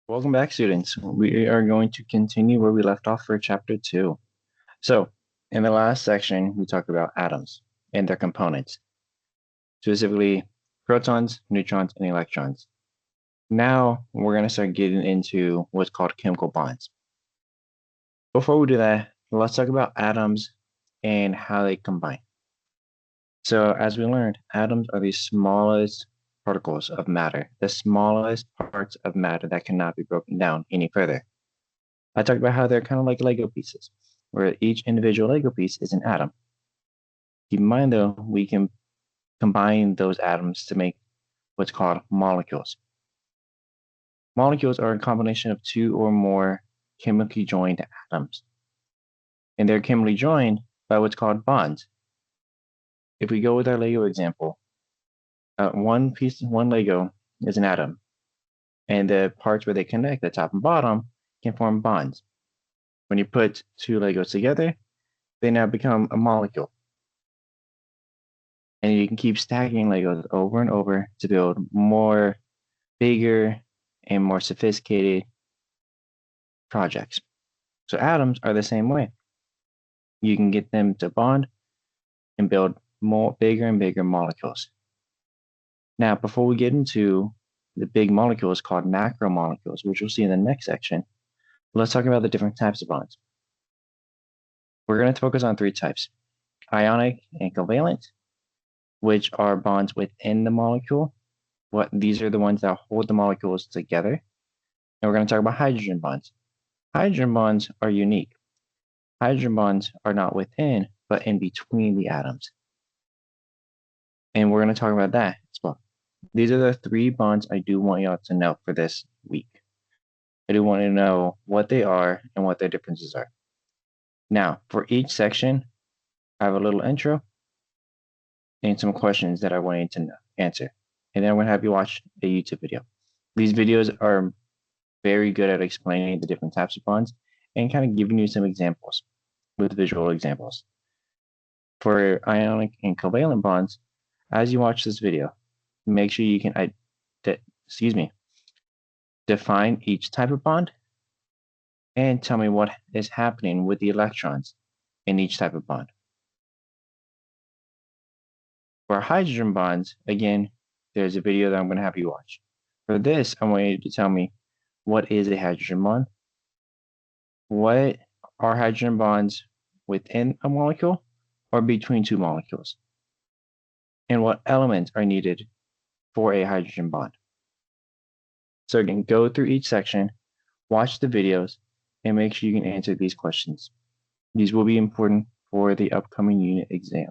Welcome back, students. We are going to continue where we left off for chapter 2. So, in the last section, we talked about atoms and their components, specifically protons, neutrons, and electrons. Now, we're going to start getting into what's called chemical bonds. Before we do that, let's talk about atoms and how they combine. So, as we learned, atoms are the smallest particles of matter, the smallest parts of matter that cannot be broken down any further. I talked about how they're kind of like Lego pieces, where each individual Lego piece is an atom. Keep in mind, though, we can combine those atoms to make what's called molecules. Molecules are a combination of two or more chemically joined atoms, and they're chemically joined by what's called bonds. If we go with our Lego example, one Lego is an atom, and the parts where they connect, the top and bottom, can form bonds. When you put two Legos together, they now become a molecule. And you can keep stacking Legos over and over to build more bigger and more sophisticated projects. So atoms are the same way. You can get them to bond and build more bigger and bigger molecules. Now, before we get into the big molecules called macromolecules, which we'll see in the next section, let's talk about the different types of bonds. We're going to focus on three types: ionic and covalent, which are bonds within the molecule. These are the ones that hold the molecules together. And we're going to talk about hydrogen bonds. Hydrogen bonds are unique. Hydrogen bonds are not within, but in between the atoms. And we're going to talk about that as well. These are the three bonds I do want y'all to know for this week. I do want you to know what they are and what their differences are. Now, for each section, I have a little intro and some questions that I want you to answer. And then I'm going to have you watch a YouTube video. These videos are very good at explaining the different types of bonds and kind of giving you some examples with visual examples. For ionic and covalent bonds, as you watch this video, make sure you can define each type of bond and tell me what is happening with the electrons in each type of bond. For hydrogen bonds, again, there's a video that I'm going to have you watch. For this, I want you to tell me, what is a hydrogen bond? What are hydrogen bonds within a molecule or between two molecules? And what elements are needed for a hydrogen bond? So again, go through each section, watch the videos, and make sure you can answer these questions. These will be important for the upcoming unit exam.